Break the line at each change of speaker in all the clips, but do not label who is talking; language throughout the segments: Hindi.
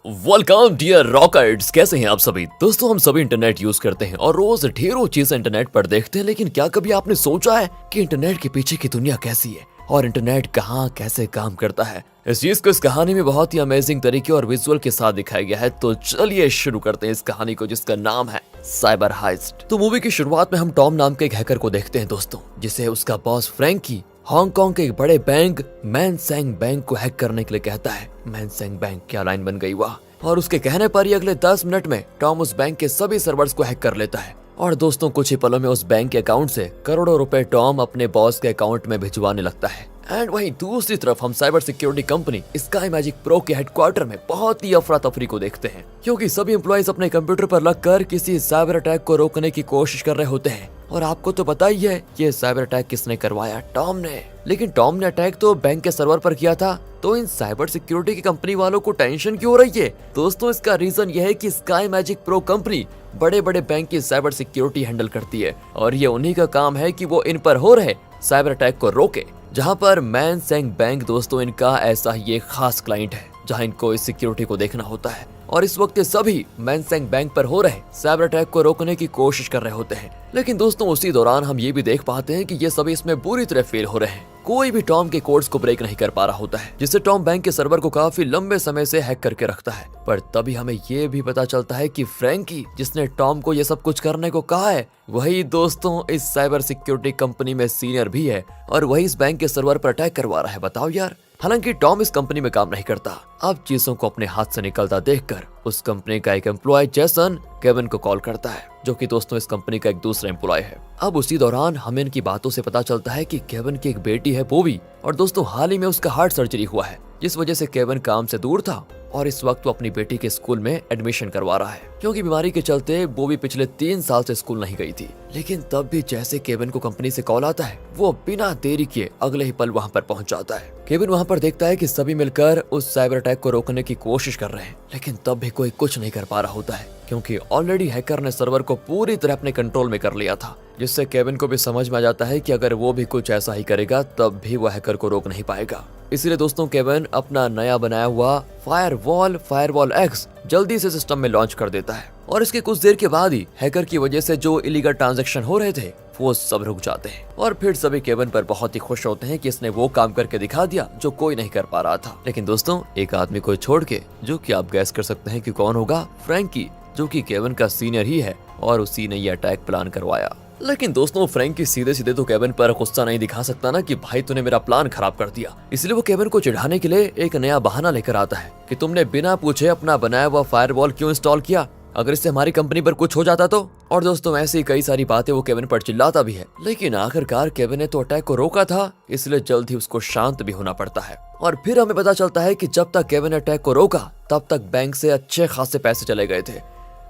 वेलकम डियर रॉकेट्स, कैसे हैं आप सभी दोस्तों। हम सभी इंटरनेट यूज करते हैं और रोज ढेरों चीजें इंटरनेट पर देखते हैं, लेकिन क्या कभी आपने सोचा है कि इंटरनेट के पीछे की दुनिया कैसी है और इंटरनेट कहाँ कैसे काम करता है। इस चीज को इस कहानी में बहुत ही अमेजिंग तरीके और विजुअल के साथ दिखाया गया है। तो चलिए शुरू करते हैं इस कहानी को, जिसका नाम है साइबर हाइस्ट। तो मूवी की शुरुआत में हम टॉम नाम के एक हैकर को देखते हैं दोस्तों, जिसे उसका बॉस फ्रैंकी हांगकांग के एक बड़े बैंक मैनसेंग बैंक को हैक करने के लिए कहता है। मैनसेंग बैंक, क्या लाइन बन गई वाह। और उसके कहने पर ही अगले 10 मिनट में टॉम उस बैंक के सभी सर्वर्स को हैक कर लेता है। और दोस्तों कुछ ही पलों में उस बैंक के अकाउंट से करोड़ों रुपए टॉम अपने बॉस के अकाउंट में भिजवाने लगता है। एंड वहीं दूसरी तरफ हम cyber security company sky magic pro के हेडक्वार्टर में बहुत ही अफरा तफरी को देखते हैं, क्योंकि सभी एम्प्लॉइज अपने कंप्यूटर पर लगकर किसी साइबर अटैक को रोकने की कोशिश कर रहे होते हैं। और आपको तो पता ही है ये साइबर अटैक किसने करवाया, टॉम ने। लेकिन टॉम ने अटैक तो बैंक के सर्वर पर किया था, तो इन साइबर सिक्योरिटी की कंपनी वालों को टेंशन क्यों हो रही है दोस्तों। इसका रीजन यह है कि स्काई मैजिक प्रो कंपनी बड़े बड़े बैंक की साइबर सिक्योरिटी हैंडल करती है, और ये उन्हीं का काम है कि वो इन पर हो रहे साइबर अटैक को रोके। जहां पर मैनसेंग बैंक दोस्तों इनका ऐसा ही एक खास क्लाइंट है, जहां इनको इस सिक्योरिटी को देखना होता है। और इस वक्त सभी मैनसेंग बैंक पर हो रहे साइबर अटैक को रोकने की कोशिश कर रहे होते हैं। लेकिन दोस्तों उसी दौरान हम ये भी देख पाते हैं कि ये सभी इसमें बुरी तरह फेल हो रहे हैं। कोई भी टॉम के कोड्स को ब्रेक नहीं कर पा रहा होता है, जिससे टॉम बैंक के सर्वर को काफी लंबे समय से हैक करके रखता है। पर तभी हमें ये भी पता चलता है कि फ्रैंकी, जिसने टॉम को ये सब कुछ करने को कहा है, वही दोस्तों इस साइबर सिक्योरिटी कंपनी में सीनियर भी है, और वही इस बैंक के सर्वर पर अटैक करवा रहा है। बताओ यार। हालांकि टॉम इस कंपनी में काम नहीं करता। अब चीजों को अपने हाथ से निकलता देखकर उस कंपनी का एक एम्प्लॉय जेसन केविन को कॉल करता है, जो कि दोस्तों इस कंपनी का एक दूसरा एम्प्लॉय है। अब उसी दौरान हमें इनकी बातों से पता चलता है कि केविन की एक बेटी है बोबी, और दोस्तों हाल ही में उसका हार्ट सर्जरी हुआ है, जिस वजह से केविन काम से दूर था और इस वक्त वो अपनी बेटी के स्कूल में एडमिशन करवा रहा है, क्योंकि बीमारी के चलते बोबी पिछले 3 साल से स्कूल नहीं गई थी। लेकिन तब भी जैसे केविन को कंपनी से कॉल आता है, वो बिना देरी किए अगले ही पल वहां पर पहुंच जाता है। केविन वहां पर देखता है कि सभी मिलकर उस साइबर अटैक को रोकने की कोशिश कर रहे हैं, लेकिन तब भी कोई कुछ नहीं कर पा रहा होता है, क्योंकि ऑलरेडी हैकर ने सर्वर को पूरी तरह अपने कंट्रोल में कर लिया था। जिससे केविन को भी समझ में आ जाता है कि अगर वो भी कुछ ऐसा ही करेगा तब भी वो हैकर को रोक नहीं पाएगा। इसलिए दोस्तों केविन अपना नया बनाया हुआ फायरवॉल एक्स जल्दी से सिस्टम में लॉन्च कर देता है, और इसके कुछ देर के बाद ही हैकर की वजह से जो इलीगल ट्रांजैक्शन हो रहे थे वो सब रुक जाते हैं। और फिर सभी केविन पर बहुत ही खुश होते हैं कि इसने वो काम करके दिखा दिया जो कोई नहीं कर पा रहा था। लेकिन दोस्तों एक आदमी को छोड़ के, जो कि आप गैस कर सकते हैं कि कौन होगा, फ्रैंकी, जो कि केविन का सीनियर ही है, और उसी ने ये अटैक प्लान करवाया। लेकिन दोस्तों फ्रैंकी सीधे सीधे तो केविन पर गुस्सा नहीं दिखा सकता ना कि भाई तूने मेरा प्लान खराब कर दिया। इसलिए वो केविन को चिढ़ाने के लिए एक नया बहाना लेकर आता है कि तुमने बिना पूछे अपना बनाया हुआ फायरवॉल क्यों इंस्टॉल किया, अगर इससे हमारी कंपनी पर कुछ हो जाता तो। और दोस्तों ऐसी कई सारी बातें वो केविन पर चिल्लाता भी है, लेकिन आखिरकार केविन ने तो अटैक को रोका था, इसलिए जल्द ही उसको शांत भी होना पड़ता है। और फिर हमें पता चलता है कि जब तक केविन ने अटैक को रोका तब तक बैंक से अच्छे खासे पैसे चले गए थे।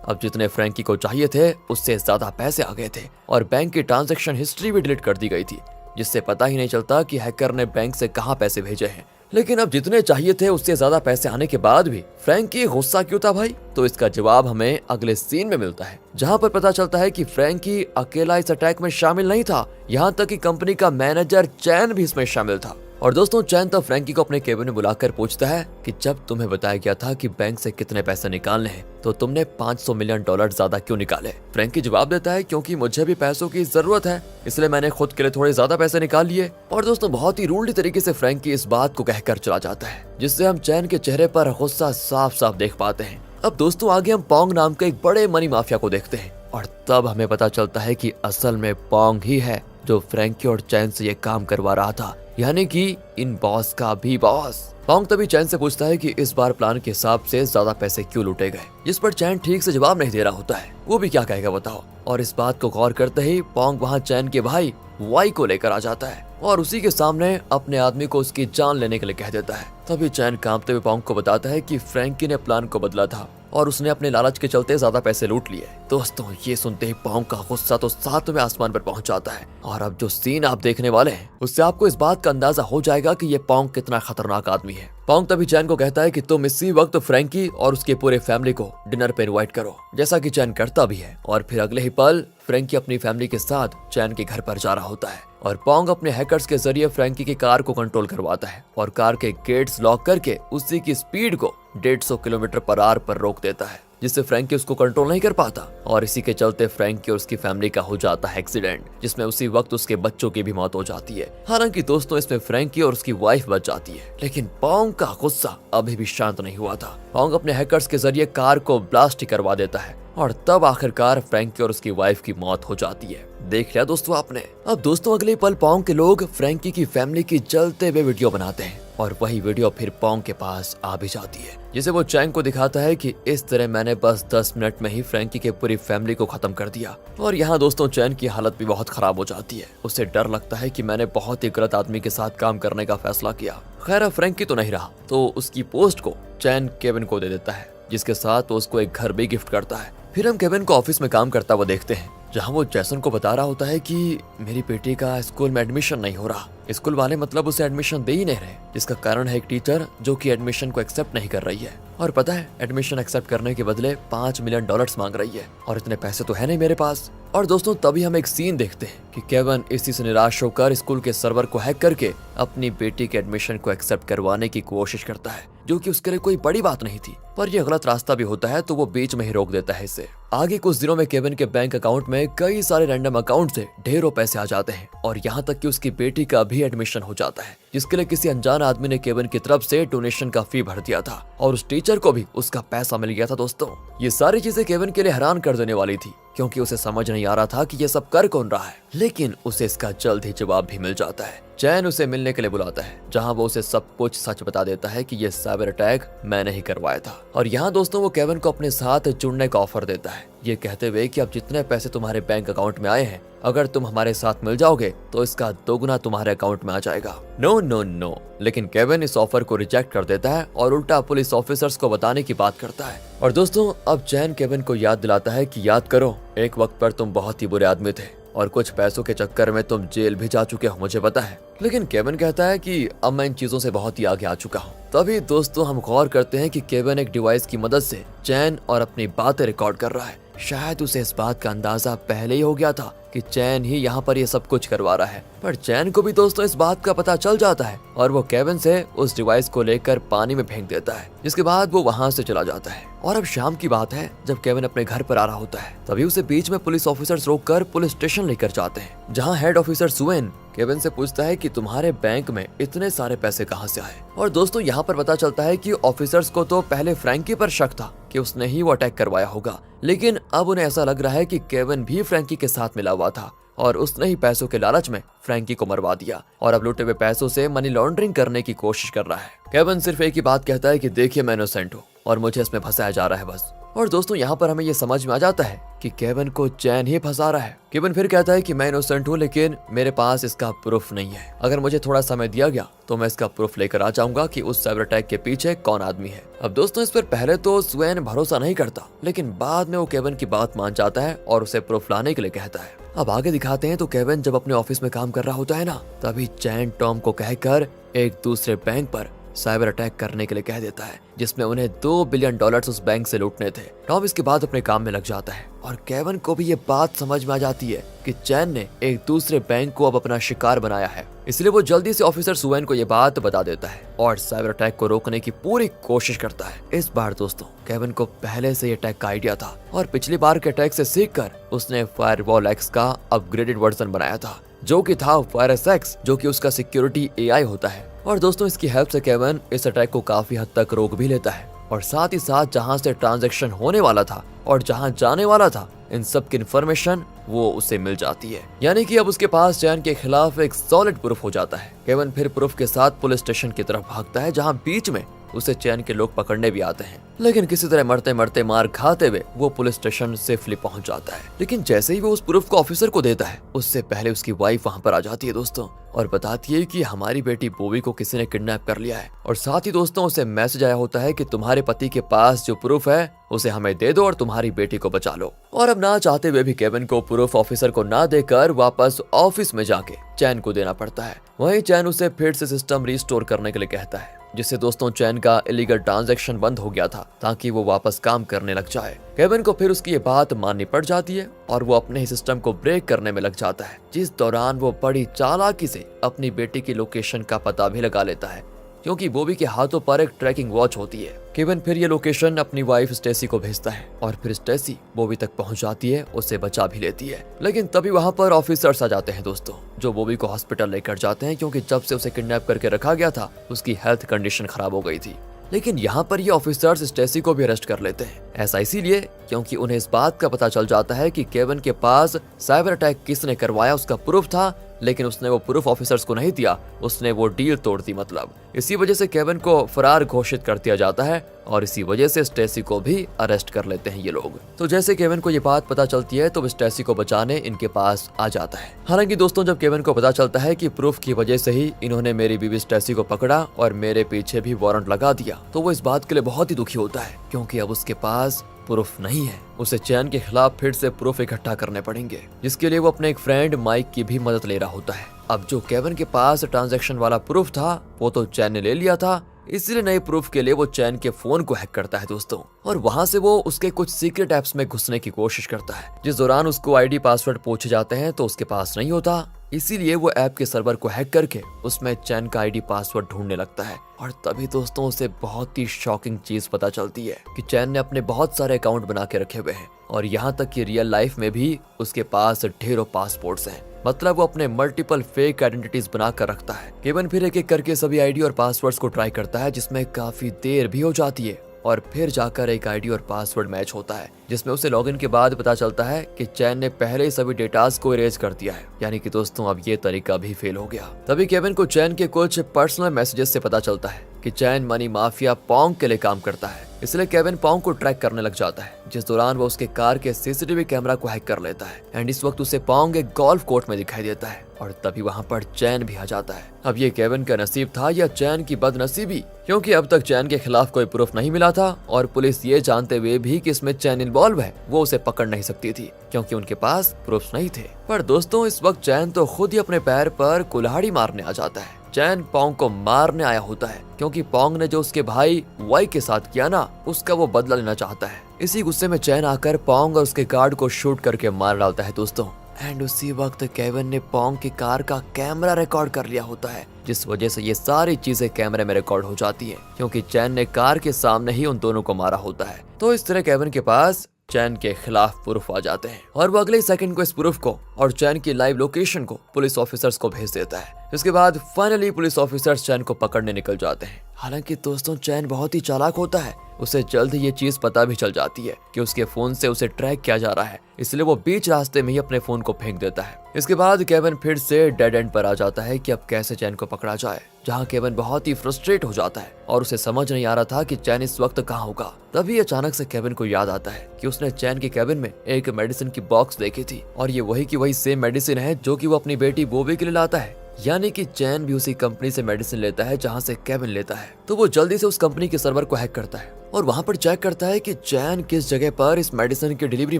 अब जितने फ्रैंकी को चाहिए थे उससे ज्यादा पैसे आ गए थे, और बैंक की ट्रांजैक्शन हिस्ट्री भी डिलीट कर दी गई थी, जिससे पता ही नहीं चलता कि हैकर ने बैंक से कहां पैसे भेजे हैं। लेकिन अब जितने चाहिए थे उससे ज्यादा पैसे आने के बाद भी फ्रैंकी गुस्सा क्यों था भाई, तो इसका जवाब हमें अगले सीन में मिलता है, जहां पर पता चलता है कि फ्रैंकी अकेला इस अटैक में शामिल नहीं था, यहाँ तक कि कंपनी का मैनेजर चैन भी इसमें शामिल था। और दोस्तों चैन तब फ्रैंकी को अपने केबिन में बुलाकर पूछता है कि जब तुम्हें बताया गया था कि बैंक से कितने पैसे निकालने हैं, तो तुमने $500 मिलियन ज्यादा क्यों निकाले। फ्रैंकी जवाब देता है क्योंकि मुझे भी पैसों की जरूरत है, इसलिए मैंने खुद के लिए थोड़े ज्यादा पैसे निकाल लिए। और दोस्तों बहुत ही रूडली तरीके से फ्रैंकी इस बात को कहकर चला जाता है, जिससे हम चैन के चेहरे पर गुस्सा साफ साफ देख पाते हैं। अब दोस्तों आगे हम पोंग नाम के एक बड़े मनी माफिया को देखते हैं, और तब हमें पता चलता है कि असल में पोंग ही है जो फ्रैंकी और चैन से ये काम करवा रहा था, यानी कि इन बॉस का भी बॉस। पोंग तभी चैन से पूछता है कि इस बार प्लान के हिसाब से ज्यादा पैसे क्यों लूटे गए, जिस पर चैन ठीक से जवाब नहीं दे रहा होता है, वो भी क्या कहेगा बताओ। और इस बात को गौर करते ही पोंग वहाँ चैन के भाई वाई को लेकर आ जाता है, और उसी के सामने अपने आदमी को उसकी जान लेने के लिए कह देता है। तभी चैन कांपते हुए पोंग को बताता है कि फ्रैंकी ने प्लान को बदला था, और उसने अपने लालच के चलते ज्यादा पैसे लूट लिए। दोस्तों ये सुनते ही पोंग का गुस्सा तो 7वें आसमान पर पहुंच जाता है, और अब जो सीन आप देखने वाले हैं उससे आपको इस बात का अंदाजा हो जाएगा कि ये पोंग कितना खतरनाक आदमी है। पोंग तभी चैन को कहता है कि तुम इसी वक्त फ्रैंकी और उसके पूरे फैमिली को डिनर पे इनवाइट करो, जैसा कि चैन करता भी है। और फिर अगले ही पल फ्रैंकी अपनी फैमिली के साथ चैन के घर पर जा रहा होता है, और पोंग अपने हैकर्स के जरिए फ्रैंकी की कार को कंट्रोल करवाता है और कार के गेट्स लॉक करके उसी की स्पीड को 150 किलोमीटर पर आवर पर रोक देता है, जिससे फ्रैंकी उसको कंट्रोल नहीं कर पाता और इसी के चलते फ्रैंकी और उसकी फैमिली का हो जाता है एक्सीडेंट, जिसमें उसी वक्त उसके बच्चों की भी मौत हो जाती है। हालांकि दोस्तों इसमें फ्रैंकी और उसकी वाइफ बच जाती है, लेकिन पोंग का गुस्सा अभी भी शांत नहीं हुआ था। पोंग अपने हैकर्स के जरिए कार को ब्लास्ट करवा देता है और तब आखिरकार फ्रैंकी और उसकी वाइफ की मौत हो जाती है। देख लिया दोस्तों आपने। अब दोस्तों अगले पल पोंग के लोग फ्रैंकी की फैमिली की जलते हुए वीडियो बनाते हैं और वही वीडियो फिर पोंग के पास आ भी जाती है, जिसे वो चैंग को दिखाता है कि इस तरह मैंने बस 10 मिनट में ही फ्रैंकी के पूरी फैमिली को खत्म कर दिया। और यहाँ दोस्तों चैन की हालत भी बहुत खराब हो जाती है। उसे डर लगता है कि मैंने बहुत ही गलत आदमी के साथ काम करने का फैसला किया। खैर फ्रैंकी तो नहीं रहा तो उसकी पोस्ट को चैन केविन को दे देता है, जिसके साथ वो उसको एक घर भी गिफ्ट करता है। फिर हम केविन को ऑफिस में काम करता हुआ देखते हैं, जहाँ वो जैसन को बता रहा होता है कि मेरी बेटी का स्कूल में एडमिशन नहीं हो रहा। स्कूल वाले मतलब उसे एडमिशन दे ही नहीं रहे, जिसका कारण है एक टीचर जो कि एडमिशन को एक्सेप्ट नहीं कर रही है। और पता है एडमिशन एक्सेप्ट करने के बदले $5 मिलियन मांग रही है और इतने पैसे तो है नहीं मेरे पास। और दोस्तों तभी हम एक सीन देखते हैं कि केविन इसी से निराश होकर स्कूल के सर्वर को हैक करके अपनी बेटी के एडमिशन को एक्सेप्ट करवाने की कोशिश करता है, जो कि उसके लिए कोई बड़ी बात नहीं थी, पर यह गलत रास्ता भी होता है तो वो बीच में ही रोक देता है इसे। आगे कुछ दिनों में केविन के बैंक अकाउंट में कई सारे रैंडम अकाउंट से ढेरों पैसे आ जाते हैं और यहाँ तक कि उसकी बेटी का भी एडमिशन हो जाता है, जिसके लिए किसी अनजान आदमी ने केविन की तरफ से डोनेशन का फी भर दिया था और उस टीचर को भी उसका पैसा मिल गया था। दोस्तों ये सारी चीजें केविन के लिए हैरान कर देने वाली थी, क्योंकि उसे समझ नहीं आ रहा था कि ये सब कर कौन रहा है, लेकिन उसे इसका जल्द ही जवाब भी मिल जाता है। चैन उसे मिलने के लिए बुलाता है, जहां वो उसे सब कुछ सच बता देता है कि ये साइबर अटैक मैंने ही करवाया था। और यहाँ दोस्तों वो केविन को अपने साथ जुड़ने का ऑफर देता है, ये कहते हुए कि अब जितने पैसे तुम्हारे बैंक अकाउंट में आए हैं, अगर तुम हमारे साथ मिल जाओगे तो इसका दोगुना तुम्हारे अकाउंट में आ जाएगा। नो नो नो, लेकिन केविन इस ऑफर को रिजेक्ट कर देता है और उल्टा पुलिस ऑफिसर्स को बताने की बात करता है। और दोस्तों अब चैन केविन को याद दिलाता है कि याद करो एक वक्त पर तुम बहुत ही बुरे आदमी थे और कुछ पैसों के चक्कर में तुम जेल भी जा चुके हो, मुझे पता है। लेकिन केविन कहता है कि अब मैं इन चीजों से बहुत ही आगे आ चुका हूँ। तभी दोस्तों हम गौर करते हैं कि केविन एक डिवाइस की मदद से चैन और अपनी बातें रिकॉर्ड कर रहा है। शायद उसे इस बात का अंदाजा पहले ही हो गया था कि चैन ही यहाँ पर ये सब कुछ करवा रहा है, पर चैन को भी दोस्तों इस बात का पता चल जाता है और वो केविन से उस डिवाइस को लेकर पानी में फेंक देता है, जिसके बाद वो वहाँ से चला जाता है। और अब शाम की बात है, जब केविन अपने घर पर आ रहा होता है, तभी उसे बीच में पुलिस ऑफिसर्स रोककर पुलिस स्टेशन लेकर जाते हैं, जहाँ हेड ऑफिसर सुएन केविन से पूछता है कि तुम्हारे बैंक में इतने सारे पैसे कहाँ से आए। और दोस्तों यहाँ पर पता चलता है कि ऑफिसर्स को तो पहले फ्रैंकी पर शक था कि उसने ही वो अटैक करवाया होगा, लेकिन अब उन्हें ऐसा लग रहा है कि केविन भी फ्रैंकी के साथ मिला हुआ था और उसने ही पैसों के लालच में फ्रैंकी को मरवा दिया और अब लुटे हुए पैसों से मनी लॉन्ड्रिंग करने की कोशिश कर रहा है। केविन सिर्फ एक ही बात कहता है कि देखिए मैं इनोसेंट हूँ और मुझे इसमें फंसाया जा रहा है बस। और दोस्तों यहाँ पर हमें ये समझ में आ जाता है कि केविन को चैन ही फंसा रहा है। केविन फिर कहता है कि मैं इनोसेंट हूँ, लेकिन मेरे पास इसका प्रूफ नहीं है। अगर मुझे थोड़ा समय दिया गया तो मैं इसका प्रूफ लेकर आ जाऊंगा कि उस साइबर अटैक के पीछे कौन आदमी है। अब दोस्तों इस पर पहले तो स्वेन भरोसा नहीं करता, लेकिन बाद में वो केविन की बात मान जाता है और उसे प्रूफ लाने के लिए कहता है। अब आगे दिखाते हैं तो केविन जब अपने ऑफिस में काम कर रहा होता है ना, तभी चैन टॉम को कहकर एक दूसरे बैंक पर साइबर अटैक करने के लिए कह देता है, जिसमें उन्हें $2 बिलियन उस बैंक से लूटने थे। टॉम इसके बाद अपने काम में लग जाता है और केविन को भी ये बात समझ में आ जाती है कि चैन ने एक दूसरे बैंक को अब अपना शिकार बनाया है, इसलिए वो जल्दी से ऑफिसर सुएन को ये बात बता देता है और साइबर अटैक को रोकने की पूरी कोशिश करता है। इस बार दोस्तों केविन को पहले से ये अटैक का आइडिया था और पिछली बार के अटैक से सीखकर उसने फायरवॉल एक्स का अपग्रेडेड वर्जन बनाया था, जो कि था वायरस एक्स, जो कि उसका सिक्योरिटी AI होता है। और दोस्तों इसकी हेल्प से केविन इस अटैक को काफी हद तक रोक भी लेता है और साथ ही साथ जहां से ट्रांजैक्शन होने वाला था और जहां जाने वाला था, इन सब की इन्फॉर्मेशन वो उसे मिल जाती है। यानी कि अब उसके पास चैन के खिलाफ एक सॉलिड प्रूफ हो जाता है। केविन फिर प्रूफ के साथ पुलिस स्टेशन की तरफ भागता है, जहां बीच में उसे चैन के लोग पकड़ने भी आते हैं, लेकिन किसी तरह मरते मरते मार खाते हुए वो पुलिस स्टेशन सेफली पहुंच जाता है। लेकिन जैसे ही वो उस प्रूफ को ऑफिसर को देता है, उससे पहले उसकी वाइफ वहां पर आ जाती है दोस्तों और बताती है कि हमारी बेटी बोवी को किसी ने किडनैप कर लिया है। और साथ ही दोस्तों उसे मैसेज आया होता है कि तुम्हारे पति के पास जो प्रूफ है उसे हमें दे दो और तुम्हारी बेटी को बचा लो। और अब ना चाहते हुए भी केविन को प्रूफ ऑफिसर को ना देकर वापस ऑफिस में जाके चैन को देना पड़ता है। वहीं चैन उसे फिर से सिस्टम रिस्टोर करने के लिए कहता है। जिससे दोस्तों चैन का इलीगल ट्रांजैक्शन बंद हो गया था ताकि वो वापस काम करने लग जाए। केविन को फिर उसकी ये बात माननी पड़ जाती है और वो अपने ही सिस्टम को ब्रेक करने में लग जाता है, जिस दौरान वो बड़ी चालाकी से अपनी बेटी की लोकेशन का पता भी लगा लेता है क्योंकि बॉबी के हाथों पर एक ट्रैकिंग वॉच होती है। केविन फिर ये लोकेशन अपनी वाइफ स्टेसी को भेजता है और फिर स्टेसी बॉबी तक पहुंच जाती है, उसे बचा भी लेती है। लेकिन तभी वहां पर ऑफिसर्स आ जाते हैं दोस्तों, जो बॉबी को हॉस्पिटल लेकर जाते हैं क्योंकि जब से उसे किडनैप करके रखा गया था उसकी हेल्थ कंडीशन खराब हो गई थी। लेकिन यहाँ पर ये ऑफिसर्स स्टेसी को भी अरेस्ट कर लेते हैं। ऐसा इसीलिए क्योंकि उन्हें इस बात का पता चल जाता है कि केविन के पास साइबर अटैक किसने करवाया उसका प्रूफ था, लेकिन उसने वो प्रूफ ऑफिसर्स को नहीं दिया, उसने वो डील तोड़ दी। मतलब इसी वजह से केविन को फरार घोषित कर दिया जाता है और इसी वजह से स्टेसी को भी अरेस्ट कर लेते हैं ये लोग। तो जैसे केविन को ये बात पता चलती है तो वो स्टेसी को बचाने इनके पास आ जाता है। हालांकि दोस्तों जब केविन को पता चलता है कि प्रूफ की वजह से ही इन्होंने मेरी बीवी स्टेसी को पकड़ा और मेरे पीछे भी वारंट लगा दिया, तो वो इस बात के लिए बहुत ही दुखी होता है क्योंकि अब उसके पास प्रूफ नहीं है। उसे चैन के खिलाफ फिर से प्रूफ इकट्ठा करने पड़ेंगे, जिसके लिए वो अपने एक फ्रेंड माइक की भी मदद ले रहा होता है। अब जो केविन के पास ट्रांजैक्शन वाला प्रूफ था वो तो चैन ने ले लिया था, इसलिए नए प्रूफ के लिए वो चैन के फोन को हैक करता है दोस्तों, और वहां से वो उसके कुछ सीक्रेट ऐप्स में घुसने की कोशिश करता है। जिस दौरान उसको आईडी पासवर्ड पूछे जाते हैं तो उसके पास नहीं होता, इसीलिए वो ऐप के सर्वर को हैक करके उसमें चैन का आईडी पासवर्ड ढूंढने लगता है। और तभी दोस्तों उसे बहुत ही शॉकिंग चीज पता चलती है कि चैन ने अपने बहुत सारे अकाउंट बना के रखे हुए हैं और यहाँ तक कि रियल लाइफ में भी उसके पास ढेरों पासपोर्ट्स हैं। मतलब वो अपने मल्टीपल फेक आइडेंटिटीज बना कर रखता है। केविन फिर एक एक करके सभी आईडी और पासवर्ड्स को ट्राई करता है, जिसमें काफी देर भी हो जाती है और फिर जाकर एक आईडी और पासवर्ड मैच होता है, जिसमें उसे लॉगिन के बाद पता चलता है कि चैन ने पहले ही सभी डेटास को इरेज कर दिया है। यानी कि दोस्तों अब ये तरीका भी फेल हो गया। तभी केविन को चैन के कुछ पर्सनल मैसेजेस से पता चलता है कि चैन मनी माफिया पोंग के लिए काम करता है, इसलिए केविन पोंग को ट्रैक करने लग जाता है। जिस दौरान वो उसके कार के सीसीटीवी कैमरा को हैक कर लेता है एंड इस वक्त उसे पोंग एक गोल्फ कोर्ट में दिखाई देता है और तभी वहाँ पर चैन भी आ जाता है। अब ये केविन का नसीब था या चैन की बदनसीबी, क्योंकि अब तक चैन के खिलाफ कोई प्रूफ नहीं मिला था और पुलिस ये जानते हुए भी कि इसमें चैन इन्वॉल्व है वो उसे पकड़ नहीं सकती थी क्योंकि उनके पास प्रूफ नहीं थे। पर दोस्तों इस वक्त चैन तो खुद ही अपने पैर पर कुल्हाड़ी मारने आ जाता है। चैन पोंग को मारने आया होता है क्योंकि पोंग ने जो उसके भाई वाई के साथ किया ना, उसका वो बदला लेना चाहता है। इसी गुस्से में चैन आकर पोंग और उसके गार्ड को शूट करके मार डालता है दोस्तों। एंड उसी वक्त केविन ने पोंग की कार का कैमरा रिकॉर्ड कर लिया होता है, जिस वजह से ये सारी चीजें कैमरे में रिकॉर्ड हो जाती है क्योंकि चैन ने कार के सामने ही उन दोनों को मारा होता है। तो इस तरह केविन के पास चैन के खिलाफ प्रूफ आ जाते हैं और वो अगले सेकंड को इस प्रूफ को और चैन की लाइव लोकेशन को पुलिस ऑफिसर्स को भेज देता है। इसके बाद फाइनली पुलिस ऑफिसर्स चैन को पकड़ने निकल जाते हैं। हालांकि दोस्तों चैन बहुत ही चालाक होता है, उसे जल्द ही ये चीज पता भी चल जाती है कि उसके फोन से उसे ट्रैक किया जा रहा है, इसलिए वो बीच रास्ते में ही अपने फोन को फेंक देता है। इसके बाद केविन फिर से डेड एंड पर आ जाता है कि अब कैसे चैन को पकड़ा जाए, जहाँ केविन बहुत ही फ्रस्ट्रेट हो जाता है और उसे समझ नहीं आ रहा था कि चैन इस वक्त कहाँ होगा। तभी अचानक से केविन को याद आता है कि उसने चैन के केबिन में एक मेडिसिन की बॉक्स देखी थी और ये वही की वही सेम मेडिसिन है जो कि वो अपनी बेटी बॉबी के लिए लाता है। यानी कि चैन भी उसी कंपनी से मेडिसिन लेता है जहाँ से केविन लेता है। तो वो जल्दी से उस कंपनी के सर्वर को हैक करता है और वहाँ पर चेक करता है कि चैन किस जगह पर इस मेडिसिन की डिलीवरी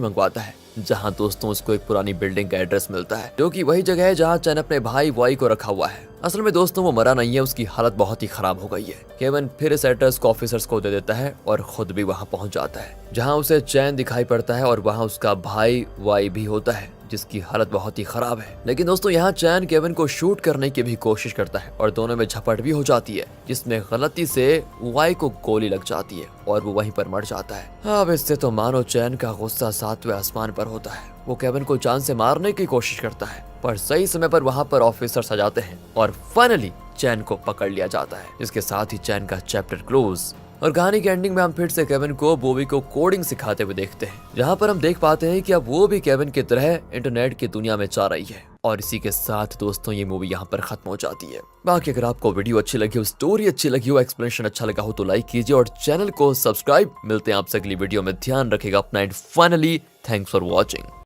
मंगवाता है, जहाँ दोस्तों उसको एक पुरानी बिल्डिंग का एड्रेस मिलता है जो कि वही जगह है जहाँ चैन अपने भाई वाई को रखा हुआ है। असल में दोस्तों वो मरा नहीं है, उसकी हालत बहुत ही खराब हो गई है। केविन फिर इस एड्रेस को ऑफिसर्स को दे देता है और खुद भी वहाँ पहुँच जाता है, जहाँ उसे चैन दिखाई पड़ता है और वहाँ उसका भाई वाई भी होता है जिसकी हालत बहुत ही खराब है। लेकिन दोस्तों यहाँ चैन केविन को शूट करने की भी कोशिश करता है और दोनों में झपट भी हो जाती है, जिसमें गलती से वाई को गोली लग जाती है और वो वहीं पर मर जाता है। अब इससे तो मानो चैन का गुस्सा 7वें आसमान पर होता है। वो केविन को जान से मारने की कोशिश करता है, पर सही समय पर वहाँ पर ऑफिसर्स आ जाते हैं और फाइनली चैन को पकड़ लिया जाता है। इसके साथ ही चैन का चैप्टर क्लोज। और कहानी के एंडिंग में हम फिर से केविन को बॉबी को कोडिंग सिखाते हुए देखते हैं, जहाँ पर हम देख पाते हैं कि अब वो भी केविन की तरह इंटरनेट की दुनिया में जा रही है। और इसी के साथ दोस्तों ये मूवी यहाँ पर खत्म हो जाती है। बाकी अगर आपको वीडियो अच्छी लगी हो, स्टोरी अच्छी लगी हो, एक्सप्लेनेशन अच्छा लगा हो तो लाइक कीजिए और चैनल को सब्सक्राइब। मिलते हैं आपसे अगली वीडियो में, ध्यान रखिएगा अपना and finally thanks for watching.